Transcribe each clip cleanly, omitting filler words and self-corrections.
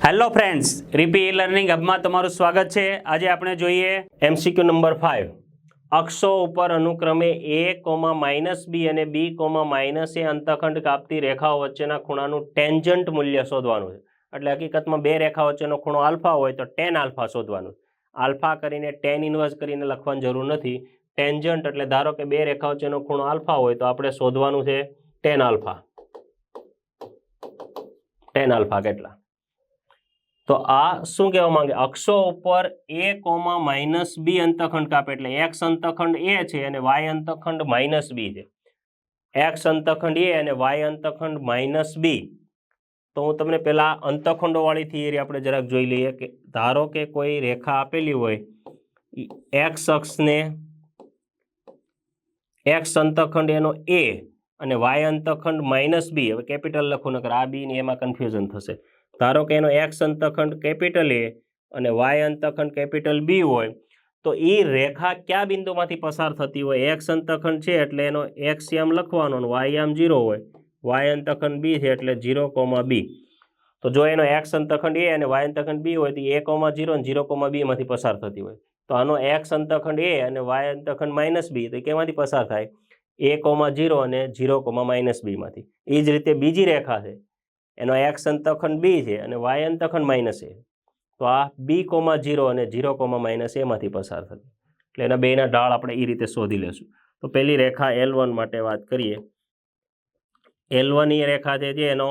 Hello friends, રીપી learning હબમાં તમારું સ્વાગત છે। આજે આપણે જોઈએ MCQ નંબર 5। અક્ષો ઉપર અનુક્રમે a, -b અને b, -a અંતઃખંડ કાપતી રેખાઓ વચ્ચેના ખૂણાનું ટેન્જન્ટ મૂલ્ય શોધવાનું છે। એટલે હકીકતમાં બે રેખા વચ્ચેનો ખૂણો આલ્ફા હોય તો tan આલ્ફા શોધવાનું। આલ્ફા કરીને tan ઇન્વર્સ કરીને લખવાની જરૂર નથી। ટેન્જન્ટ એટલે ધારો કે બે રેખા વચ્ચેનો ખૂણો આલ્ફા હોય તો આપણે શોધવાનું છે tan આલ્ફા। tan આલ્ફા કેટલા? તો આ શું કહેવા માંગે, અક્ષો ઉપર a, -b અંતઃખંડ કાપે એટલે x અંતઃખંડ a છે અને y અંતઃખંડ -b છે। x અંતઃખંડ a અને y અંતઃખંડ -b। તો હું તમને પહેલા અંતઃખંડો વાળી થિયરી આપણે જરાક જોઈ લઈએ કે ધારો કે કોઈ રેખા આપેલી હોય, x અક્ષને x અંતઃખંડ એનો a અને y અંતઃખંડ -b। હવે કેપિટલ લખું નકર આ b ને એમાં કન્ફ્યુઝન થશે। ધારો કે એનો x અંતઃખંડ કેપિટલ A અને y અંતઃખંડ કેપિટલ B હોય તો એ રેખા કયા બિંદુમાંથી પસાર થતી હોય? x અંતઃખંડ છે એટલે એનો x આમ લખવાનો અને y આમ 0 હોય, y અંતઃખંડ B છે એટલે 0, B। તો જો એનો x અંતઃખંડ A અને y અંતઃખંડ B હોય તો a, 0 અને 0, B માંથી પસાર થતી હોય। તો આનો x અંતઃખંડ A અને y અંતઃખંડ -b તો કેમાંથી પસાર થાય? a, 0 અને 0, -b માંથી। એ જ રીતે બીજી રેખા છે, એનો x અંતઃખંડ b છે અને y અંતઃખંડ -a, તો આ b, 0 અને 0, -a માંથી પસાર થતી। એટલે એના બેના ઢાળ આપણે એ રીતે શોધી લેશું। તો પહેલી રેખા L1 માટે વાત કરીએ। L1 એ રેખા છે જે એનો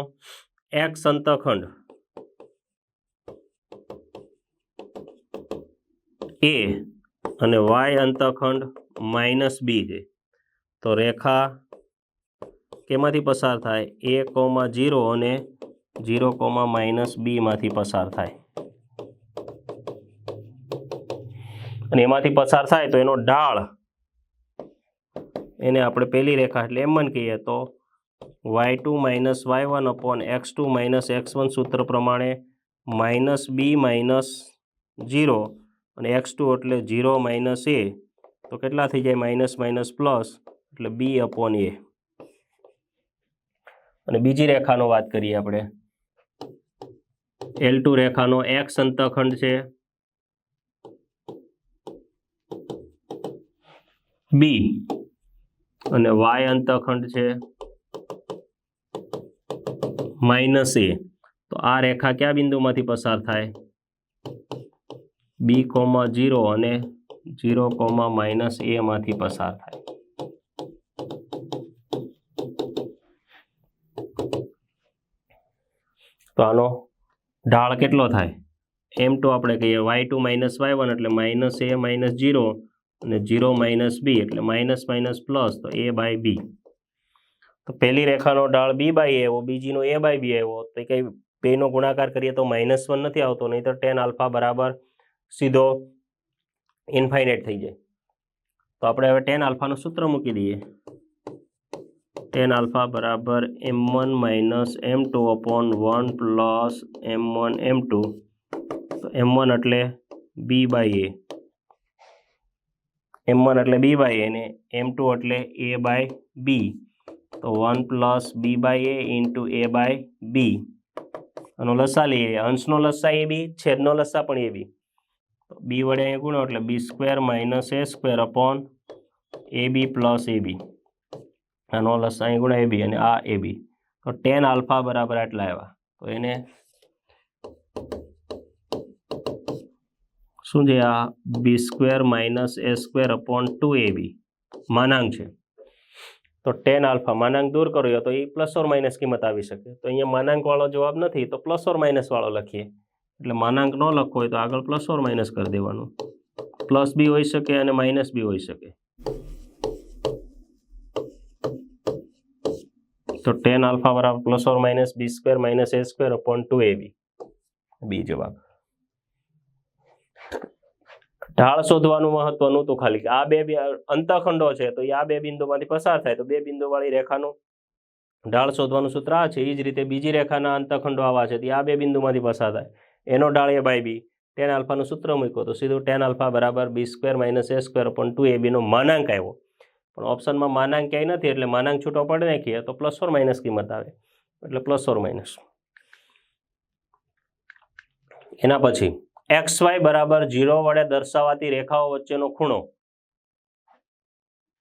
x અંતઃખંડ a અને y અંતઃખંડ -b છે। તો રેખા કેમાંથી પસાર થાય? a, 0 અને 0, -b માંથી પસાર થાય અને એમાંથી પસાર થાય તો એનો ઢાળ એને આપણે પહેલી રેખા એટલે m1 કહીએ તો y2 - y1 upon x2 - x1 સૂત્ર પ્રમાણે -b - 0 અને x2 એટલે 0 - a તો કેટલા થઈ જાય? પ્લસ એટલે b upon a। અને બીજી રેખાનો વાત કરીએ આપણે, L2 રેખાનો x અંતઃખંડ છે b અને y અંતઃખંડ છે -a। તો આ રેખા કયા બિંદુમાંથી પસાર થાય? b, 0 અને 0, -a માંથી પસાર થાય। તો આનો ઢાળ કેટલો થાય? m2 આપણે કહીએ, y2 - y1 એટલે -a - 0 અને 0 - b એટલે પ્લસ તો a/b। તો પહેલી રેખાનો ઢાળ b/a આવ્યો, બીજીનો a/b આવ્યો, તો કઈ બેનો ગુણાકાર કરીએ તો -1 નથી આવતો, નહીં તો tan આલ્ફા બરાબર સીધો ઇન્ફાઇનાઇટ થઈ જાય। તો આપણે હવે tan આલ્ફાનું સૂત્ર મૂકી દઈએ, tan આલ્ફા બરાબર m1 - m2 upon 1 plus m1 m2। તો m1 એટલે b/a, m1 એટલે b/a અને m2 એટલે a/b, તો 1 પ્લસ b/a ઇન્ટુ a/b। આનો લસા લઈએ, અંશનો લસા ab, છેદનો લસા પણ ab। તો b વડે અહીં ગુણો એટલે b² - a² upon ab plus ab। આનો લસા અહીં ગુણ્યા ab અને આ ab। તો tan આલ્ફા બરાબર આટલા આવ્યા। તો એને શું છે? આ b² - a² અપોન 2ab માનાંક છે। તો tan આલ્ફા માનાંક દૂર કર્યો તો એ પ્લસ ઓર માઇનસ કિંમત આવી શકે। તો અહીંયા માનાંક વાળો જવાબ નથી તો પ્લસ ઓર માઇનસ વાળો લખીએ। એટલે માનાંક ન લખવો હોય તો આગળ પ્લસ ઓર માઇનસ કરી દેવાનું। પ્લસ બી હોઈ શકે અને માઇનસ બી હોઈ શકે। તો tan આલ્ફા બરાબર plus or minus b² - a² upon 2ab, બી જવાબ। ઢાળ શોધવાનું મહત્વનું તો ખાલી આ બે અંતઃખંડો છે તો આ બે બિંદુમાંથી પસાર થાય તો બે બિંદુ વાળી રેખાનું ઢાળ શોધવાનું સૂત્ર આ છે। એ જ રીતે બીજી રેખાના અંતઃખંડો આવા છે તો આ બે બિંદુમાંથી પસાર થાય, એનો ઢાળ a/b। tan આલ્ફાનું સૂત્ર મૂક્યો તો સીધું tan આલ્ફા બરાબર b² - a² અપોન 2ab નો માનાંક આવ્યો। પણ ઓપ્શનમાં માનાંક ક્યાંય નથી એટલે માનાંક છૂટો પડે નાખીએ તો પ્લસ ઓર માઇનસ કિંમત આવે, એટલે પ્લસ ઓર માઇનસ। એના પછી XY બરાબર 0 વડે દર્શાવાતી રેખાઓ વચ્ચેનો ખૂણો,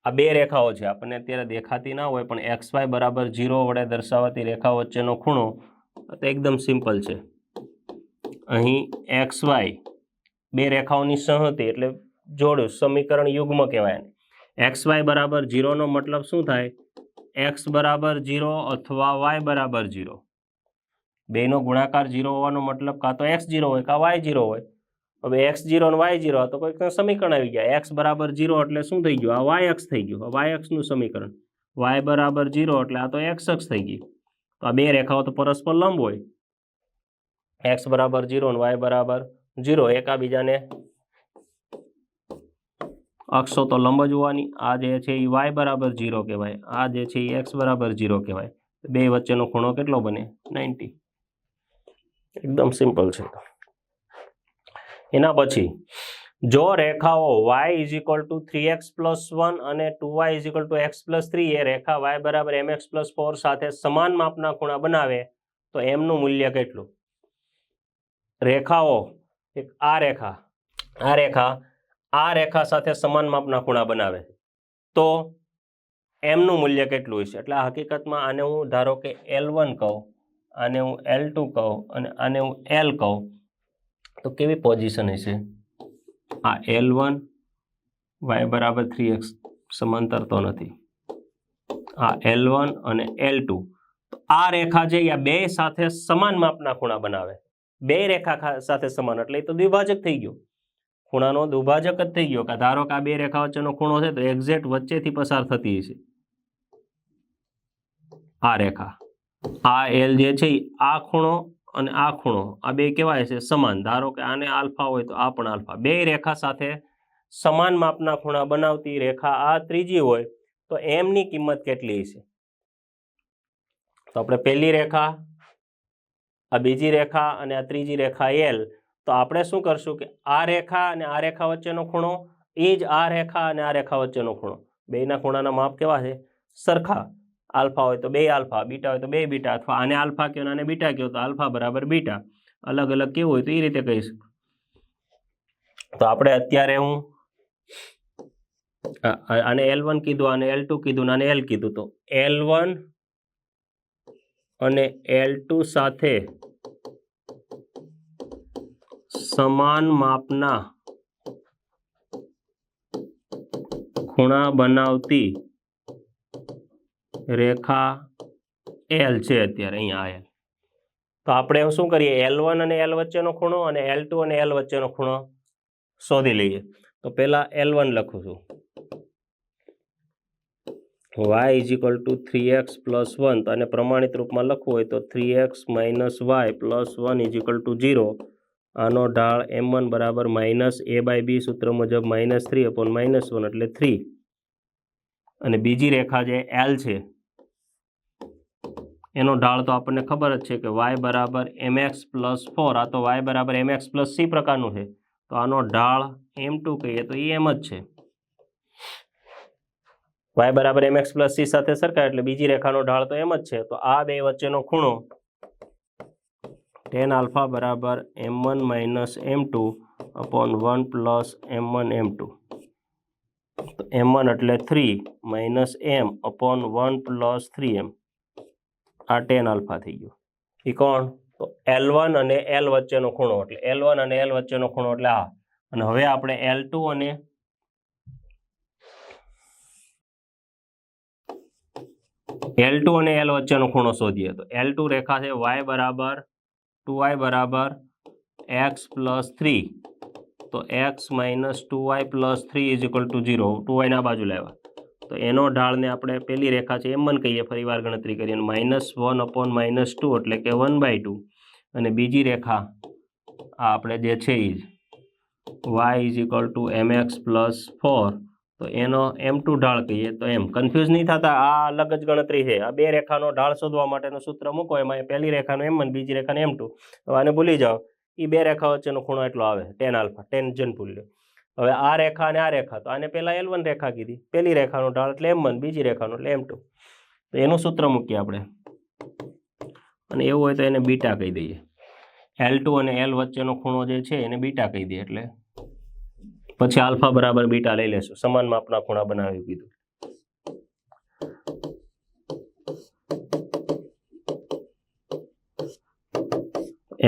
આ બે રેખાઓ છે આપણને અત્યારે દેખાતી ના હોય પણ XY બરાબર 0 વડે દર્શાવાતી રેખાઓ વચ્ચેનો ખૂણો તો એકદમ સિમ્પલ છે. અહીં XY બે રેખાઓની સંહતિ એટલે જોડું સમીકરણ યુગ્મ કહેવાય. XY બરાબર 0 નો મતલબ શું થાય? X બરાબર 0 અથવા Y બરાબર 0. બેનો ગુણાકાર 0 હોવાનો મતલબ કાં તો X0 હોય કાં Y0 હોય. હવે X0 અને Y0 તો કોઈ સમીકરણ આવી ગયા. X બરાબર 0 એટલે શું થઈ ગયું? આ Y અક્ષ થઈ ગયું. Y અક્ષનું સમીકરણ. Y બરાબર 0 એટલે આ તો X અક્ષ થઈ ગઈ. તો આ બે રેખાઓ તો પરસ્પર લંબ હોય. X બરાબર 0 અને Y બરાબર 0 એકાબીજાને અક્ષો તો લંબ જ હોવાની. આ જે છે એ Y બરાબર 0 કહેવાય, આ જે છે એ X બરાબર 0 કહેવાય. બે વચ્ચેનો ખૂણો કેટલો બને? 90. એકદમ સિમ્પલ છે. એના પછી જો રેખાઓ y = 3x + 1 અને 2y = x + 3 એ રેખા y બરાબર mx + 4 સાથે સમાન માપના ખૂણા બનાવે તો એમનું મૂલ્ય કેટલું? રેખાઓ આ રેખા સાથે સમાન માપના ખૂણા બનાવે તો એમનું મૂલ્ય કેટલું હશે? એટલે આ હકીકતમાં આને હું ધારો કે L1 કહું, આને હું L2 કહું અને આને હું L કહું તો કેવી પોઝિશન હશે? આ L1 y બરાબર 3x સમાંતર તો નથી, આ L1 અને L2 તો આ રેખા છે આ બે સાથે સમાન માપના ખૂણા બનાવે. બે રેખા સાથે સમાન એટલે એ તો દ્વિભાજક થઈ ગયો, ખૂણાનો દ્વિભાજક જ થઈ ગયો. કે ધારો કે આ બે રેખા વચ્ચેનો ખૂણો છે તો એક્ઝેક્ટ વચ્ચેથી પસાર થતી હશે આ રેખા. આ L જે છે આ ખૂણો અને આ ખૂણો આ બે કેવા છે? સમાન. ધારો કે આને આલ્ફા હોય તો આ પણ આલ્ફા. બે રેખા સાથે સમાન માપના ખૂણા બનાવતી રેખા આ ત્રીજી હોય તો એમની કિંમત કેટલી હશે? તો આપણે પહેલી રેખા, આ બીજી રેખા અને આ ત્રીજી રેખા L, તો આપણે શું કરશું કે આ રેખા અને આ રેખા વચ્ચેનો ખૂણો એ જ આ રેખા અને આ રેખા વચ્ચેનો ખૂણો, બેના ખૂણાના માપ કેવા છે? સરખા. આલ્ફા હોય તો બે આલ્ફા, બીટા હોય તો બે બીટા, અથવા આને આલ્ફા કહો આને બીટા કહો તો આલ્ફા બરાબર બીટા. અલગ અલગ કેવું હોય તો એ રીતે કહીશ. તો આપણે અત્યારે હું આને L1 કીધું, આને L2 કીધું, આને L કીધું. તો L1 અને L2 સાથે સમાન માપના ખૂણા બનાવતી રેખા L છે અત્યારે અહીંયા L. તો આપણે શું કરીએ? L1 અને L વચ્ચેનો ખૂણો અને L2 અને L વચ્ચેનો ખૂણો શોધી લઈએ. તો પહેલા L1 લખું છું. y = 3x + 1 તો આને પ્રમાણિત રૂપમાં લખવું હોય તો 3x - y + 1 = 0. આનો ઢાળ m1 બરાબર -a/b સૂત્ર મુજબ -3/-1 એટલે 3. અને બીજી રેખા જે L છે એનો ઢાળ તો આપણને ખબર જ છે કે y બરાબર mx + 4. આ તો y બરાબર mx + c પ્રકારનું છે તો આનો ઢાળ m2 કહીએ તો એ એમ જ છે. y બરાબર mx + c સાથે સરખા એટલે બીજી રેખાનો ઢાળ તો એમ જ છે. તો આ બે વચ્ચેનો ખૂણો tan આલ્ફા બરાબર m1 - m2/1 + m1 m2. તો m1 એટલે 3 -m/1 + 3m. આ tan આલ્ફા થઈ ગયો. એ કોણ? તો L1 અને L વચ્ચેનો ખૂણો એટલે L1 અને L વચ્ચેનો ખૂણો એટલે આ. અને હવે આપણે L2 અને L વચ્ચેનો ખૂણો શોધીએ. તો L2 રેખા છે y બરાબર 2y બરાબર x + 3. તો x - 2y + 3 = 0. 2y ના બાજુ લાવ્યા તો એનો ઢાળને આપણે પહેલી રેખા છે m1 કહીએ, ફરી વાર ગણતરી કરીએ. -1/-2 એટલે કે 1/2. અને બીજી રેખા આ આપણે જે છે એ y = mx + 4 તો એનો m2 ઢાળ કહીએ. તો એમ કન્ફ્યુઝ નહીં થતા, આ અલગ જ ગણતરી છે. આ બે રેખાનો ઢાળ શોધવા માટેનું સૂત્ર મૂકો, એમાં પહેલી રેખાનો m1 બીજી રેખાનો m2. તો આને ભૂલી જાઓ. એ બે રેખા વચ્ચેનો ખૂણો એટલો આવે tan આલ્ફા, ટેન્જન્ટ ભૂલ્યો. હવે આ રેખા અને આ રેખા તો આને પહેલા L1 રેખા કીધી, પહેલી રેખાનો ઢાળ એટલે m1, બીજી રેખાનો એટલે m2. તો એનું સૂત્ર મૂકીએ આપણે અને એવું હોય તો એને બીટા કહી દઈએ. L2 અને L વચ્ચેનો ખૂણો જે છે એને બીટા કહી દે, એટલે પછી આલ્ફા બરાબર બીટા લઈ લેશું. સમાન માપના ખૂણા બનાવી કીધું.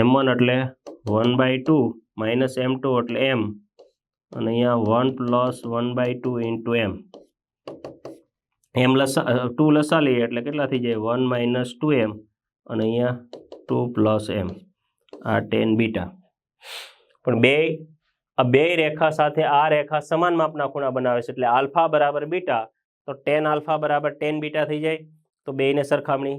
M1 એટલે 1/2 માઇનસ M2 એટલે M, અને અહીંયા 1 પ્લસ 1/2 ઇન્ટુ M. M2 લસા લઈએ એટલે કેટલા થઈ જાય? 1 માઇનસ 2M, અને અહીંયા 2 પ્લસ M. આ tan બીટા. પણ બે રેખા સાથે આ રેખા સમાન માપના ખૂણા બનાવે છે, એટલે આલ્ફા બરાબર બીટા, તો tan આલ્ફા બરાબર tan બીટા થઈ જાય. તો બેને સરખામણી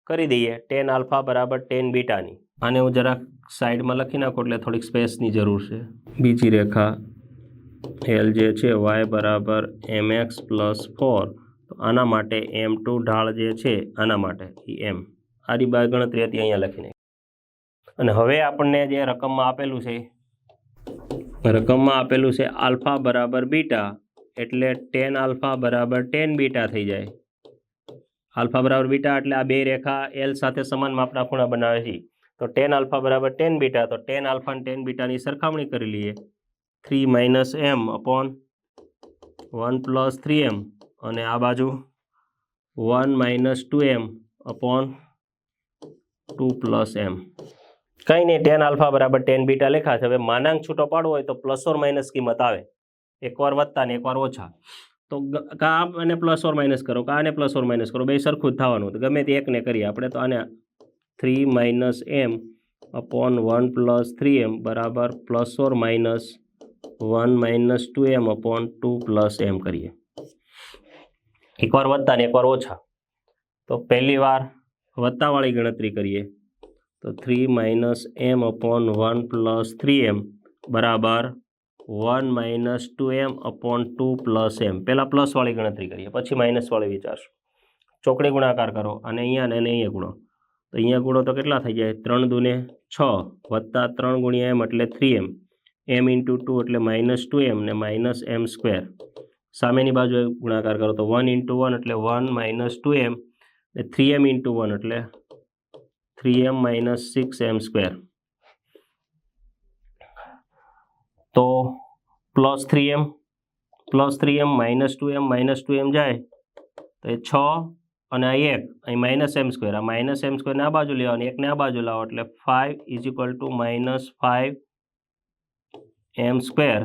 કરી દઈએ, tan આલ્ફા બરાબર tan બીટાની. આને હું જરાક સાઈડમાં લખી નાખું એટલે થોડીક સ્પેસની જરૂર છે. બીજી રેખા L જે છે y બરાબર mx પ્લસ 4, તો આના માટે M2 ઢાળ જે છે આના માટે M. આની ગણતરી હતી અહીંયા લખીને. અને હવે આપણને જે રકમમાં આપેલું છે આલ્ફા બરાબર બીટા, એટલે tan આલ્ફા બરાબર tan બીટા થઈ જાય. આલ્ફા બરાબર બીટા એટલે આ બે રેખા L સાથે સમાન માપના ખૂણા બનાવે છે. તો tan આલ્ફા બરાબર tan બીટા, તો tan આલ્ફા અને tan બીટાની સરખામણી કરી લઈએ. 3 minus M upon 1 plus 3M, અને આ બાજુ 1 minus 2M upon 2 plus M. કંઈ નહીં, tan આલ્ફા બરાબર tan બીટા લખા છે. હવે માનાંક છૂટો પાડવો હોય તો પ્લસ ઓર માઇનસ કિંમત આવે, એકવાર વત્તા ને એકવાર ઓછા. તો કા આને પ્લસ ઓર માઇનસ કરો, કા આને પ્લસ ઓર માઇનસ કરો, બે સરખું જ થવાનું. ગમે તે એકને કરીએ આપણે. તો આને 3 minus M upon 1 plus 3M બરાબર plus or minus 1 minus 2M upon 2 plus M કરીએ. એકવાર વત્તા ને એકવાર ઓછા. તો પહેલી વાર વત્તાવાળી ગણતરી કરીએ, તો 3 minus M upon 1 plus 3M બરાબર 1 minus 2M upon 2 plus M. પહેલાં પ્લસવાળી ગણતરી કરીએ, પછી માઇનસવાળી વિચારશું. ચોકડી ગુણાકાર કરો, અને અહીંયા અને અહીંયા ગુણો. તો અહીંયા ગુણો તો કેટલા થઈ જાય? 3 દૂને 6 વત્તા 3 ગુણ્યા M એટલે 3M. M ઇન્ટુ 2 એટલે માઇનસ 2M ને માઇનસ M સ્ક્વેર. સામેની બાજુ ગુણાકાર કરો તો 1 ઇન્ટુ 1 એટલે 1 માઇનસ 2M, ને 3M ઇન્ટુ 1 એટલે 3M માઇનસ 6M સ્ક્વેર. તો પ્લસ 3M માઇનસ 2M જાય તો એ 6, અને આ 1 અહીં માઇનસ M સ્ક્વેર. આ માઇનસ M સ્ક્વેરને આ બાજુ લેવાની, એકને આ બાજુ લાવો એટલે 5 is equal to minus 5M square.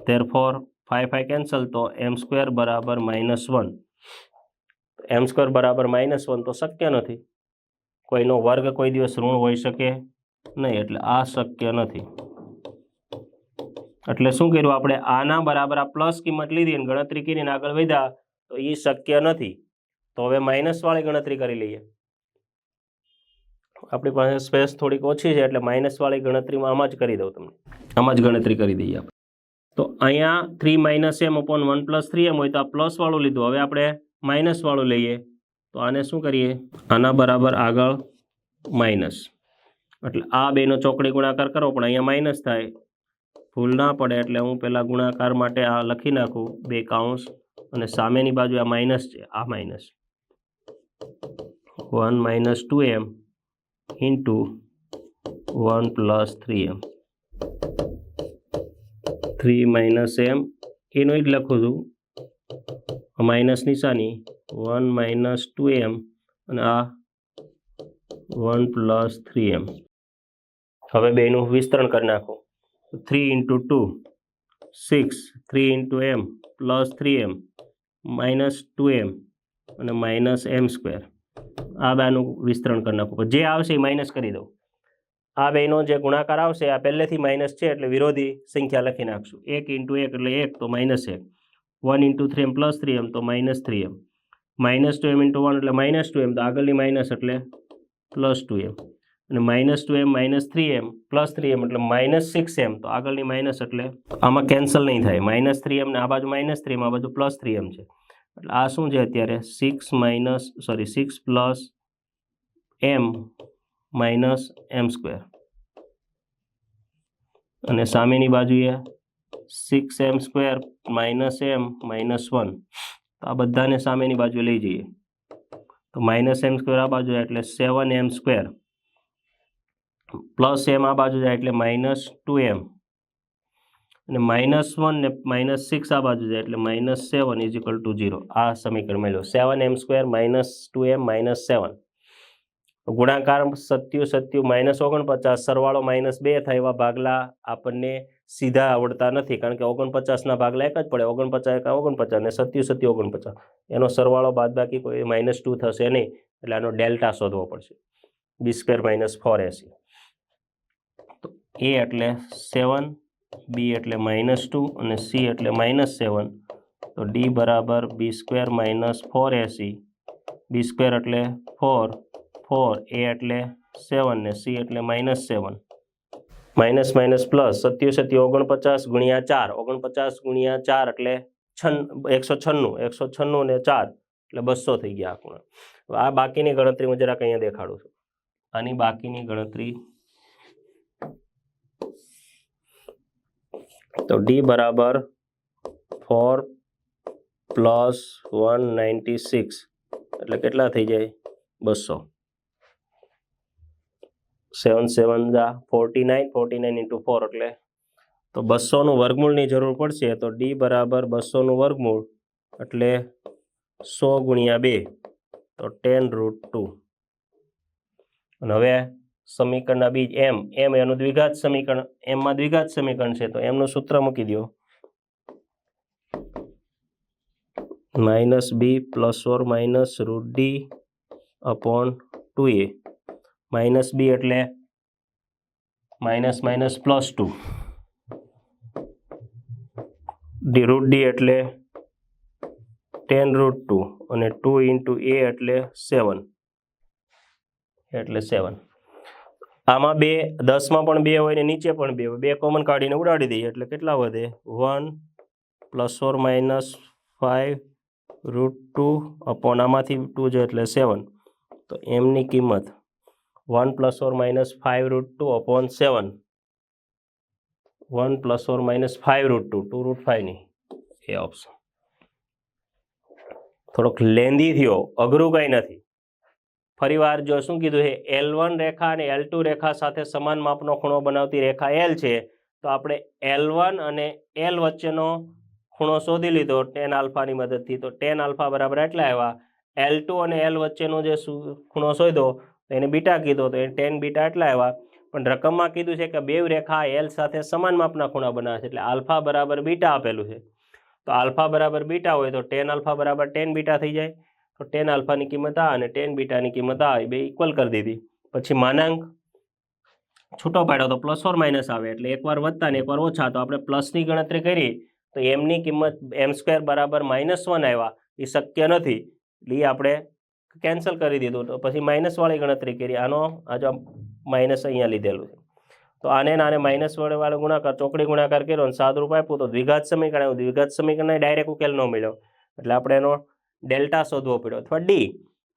Therefore 5 cancel, તો M સ્ક્વેર બરાબર માઇનસ 1. M સ્ક્વેર બરાબર માઇનસ 1 તો શક્ય નથી. કોઈનો વર્ગ કોઈ દિવસ ઋણ હોઈ શકે નહીં, એટલે આ શક્ય નથી. એટલે શું કર્યું આપણે? આના બરાબર આ પ્લસ કિંમત લીધી અને ગણતરી કરીને આગળ વધ્યા, તો એ શક્ય નથી. તો હવે માઇનસવાળી ગણતરી કરી લઈએ. આપણી પાસે સ્પેસ થોડીક ઓછી છે, એટલે માઇનસવાળી ગણતરીમાં આમાં જ કરી દઉં તમને. આમાં જ ગણતરી કરી દઈએ આપણે. તો અહીંયા 3 minus M upon 1 plus 3M હોય તો આ પ્લસવાળું લીધું. હવે આપણે માઇનસવાળું લઈએ, તો આને શું કરીએ? આના બરાબર આગળ માઇનસ, એટલે આ બેનો ચોકડી ગુણાકાર કરો, પણ અહીંયા માઇનસ થાય. ભૂલ ના પડે એટલે હું પહેલાં ગુણાકાર માટે આ લખી નાખું, 2 કૌંસ, અને સામેની બાજુ આ માઇનસ છે, આ minus 1 minus 2M into 1 plus 3M. 3 minus M એનું જ લખું છું, માઇનસ નિશાની, 1 માઇનસ 2M, અને આ 1 પ્લસ 3M. હવે બેનું વિસ્તરણ કરી નાખો. 3 into 2 6, 3 into M plus 3M minus 2M અને માઇનસ M સ્ક્વેર. આ બેનું વિસ્તરણ કરી નાખો. જે આવશે એ માઇનસ કરી દઉં. આ બેનો જે ગુણાકાર આવશે આ પહેલેથી માઇનસ છે, એટલે વિરોધી સંખ્યા લખી નાખશું. 1 ઇન્ટુ 1 એટલે 1, તો minus 1. 1 into 3M plus 3M તો minus 3M. Minus 2M into 1 એટલે માઇનસ 2M, તો આગળની માઇનસ એટલે પ્લસ 2M. અને minus 2M minus 3M plus 3M એટલે માઇનસ 6M, તો આગળની માઇનસ એટલે આમાં કેન્સલ નહીં થાય. માઇનસ 3M ને આ બાજુ માઇનસ 3M, આ બાજુ પ્લસ 3M છે. એટલે આ શું છે અત્યારે? 6 plus M minus M square, અને સામેની બાજુએ 6M square minus M minus 1. તો આ બધાને સામેની બાજુ લઈ જઈએ તો માઇનસ M સ્ક્વેર આ બાજુ એટલે 7M સ્ક્વેર પ્લસ એમ આ બાજુ જાય એટલે -2m અને -1 ને -6 આ બાજુ જાય એટલે -7 = 0. આ સમીકરણ મળ્યું 7m² -2m -7. ગુણાકાર સત્યુ -49 સરવાળો -2 થાય એવા ભાગલા આપણને સીધા આવડતા નથી, કારણ કે 49ના ભાગલા એક જ પડે, 49 49 ને સત્યુ 49. એનો સરવાળો બાદબાકી કોઈ -2 થશે નહીં, એટલે આનો ડેલ્ટા શોધવો પડશે. b² - 4ac. તો a એટલે 7, b એટલે -2 અને c એટલે -7. તો d બરાબર b² - 4ac. b² એટલે 4, a એટલે 7 ને c એટલે -7. માઇનસ પ્લસ 49 ગુણ્યા 4, 49 ગુણ્યા 4 એટલે 196 ને 4 એટલે 200 થઈ ગયા આ ખૂણા. આ બાકીની ગણતરી હું જરાક અહીંયા દેખાડું છું. આની બાકીની ગણતરી તો d બરાબર 4 + 196 એટલે કેટલા થઈ જાય? 200. 7 7 જા 49, 49 × 4 એટલે તો 200નું વર્ગમૂળની જરૂર પડશે. તો d બરાબર 200નું વર્ગમૂળ એટલે 100 ગુણ્યા 2 તો 10√2. અને હવે સમીકરણના બીજ m એનું દ્વિઘાત સમીકરણ, એમમાં દ્વિઘાત સમીકરણ છે તો એમનું સૂત્ર મૂકી દો -b ± √d/2a. -b એટલે -2 √d એટલે 10√2 અને 2 × a એટલે 7. આમાં 10માં પણ 2 હોય ને નીચે પણ 2 હોય, 2 કોમન કાઢીને ઉડાડી દઈએ એટલે કેટલા વધે? 1 ± 5√2 આમાંથી 2 છે એટલે 7. તો એમની કિંમત 1 ± 5√2/7. 1 ± 5√2, 2√5 નહીં, એ ઓપ્શન. થોડોક લેન્ધી થયો, અઘરું કંઈ નથી. ફરી વાર જો શું કીધું છે, L1 રેખા અને L2 રેખા સાથે સમાન માપનો ખૂણો બનાવતી રેખા L છે. તો આપણે L1 અને L વચ્ચેનો ખૂણો શોધી લીધો tan આલ્ફાની મદદથી. તો tan આલ્ફા બરાબર એટલા આવ્યા. L2 અને L વચ્ચેનો જે ખૂણો શોધ્યો એને બીટા કીધો, તો એ tan બીટા એટલા આવ્યા. પણ રકમમાં કીધું છે કે બે રેખા L સાથે સમાન માપના ખૂણા બનાવે છે, એટલે આલ્ફા બરાબર બીટા આપેલું છે. તો આલ્ફા બરાબર બીટા હોય તો tan આલ્ફા બરાબર tan બીટા થઈ જાય. તો tan આલ્ફાની કિંમત આ અને tan બીટાની કિંમત આ, બે ઇક્વલ કરી દીધી. પછી માનાંક છૂટો પાડ્યો તો ± આવે, એટલે એકવાર વધતા ને એકવાર ઓછા. તો આપણે પ્લસની ગણતરી કરી તો એમની કિંમત m² બરાબર -1 આવ્યા. એ શક્ય નથી, એટલે એ આપણે કેન્સલ કરી દીધું. તો પછી માઇનસવાળી ગણતરી કરી. આનો આ જો માઇનસ અહીંયા લીધેલું છે, તો આને માઇનસ વાળો ગુણાકાર, ચોકડી ગુણાકાર કર્યો અને સાદુરૂપ આપ્યું તો દ્વિઘાત સમીકરણ આવ્યું. દ્વિઘાત સમીકરણ ડાયરેક્ટ ઉકેલ ન મળ્યો, એટલે આપણે એનો ડેલ્ટા શોધવો પડ્યો અથવા ડી.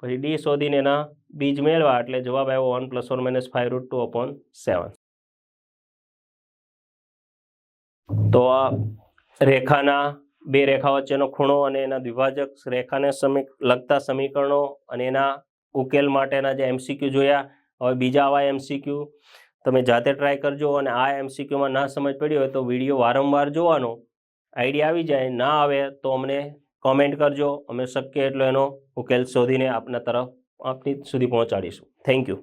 પછી ડી શોધીને એના બીજ મેળવા એટલે જવાબ આવ્યો 1 ± 5√2/7. તો આ રેખાના બે રેખા વચ્ચેનો ખૂણો અને એના દ્વિભાજક રેખાને લગતા સમીકરણો અને એના ઉકેલ માટેના જે MCQ જોયા. હવે બીજા આવા MCQ તમે જાતે ટ્રાય કરજો, અને આ MCQમાં ના સમજ પડી હોય તો વિડીયો વારંવાર જોવાનો, આઈડિયા આવી જાય. ના આવે તો અમને કોમેન્ટ કરજો, અમે શક્ય એટલો એનો ઉકેલ શોધીને આપના સુધી પહોંચાડીશું. Thank you.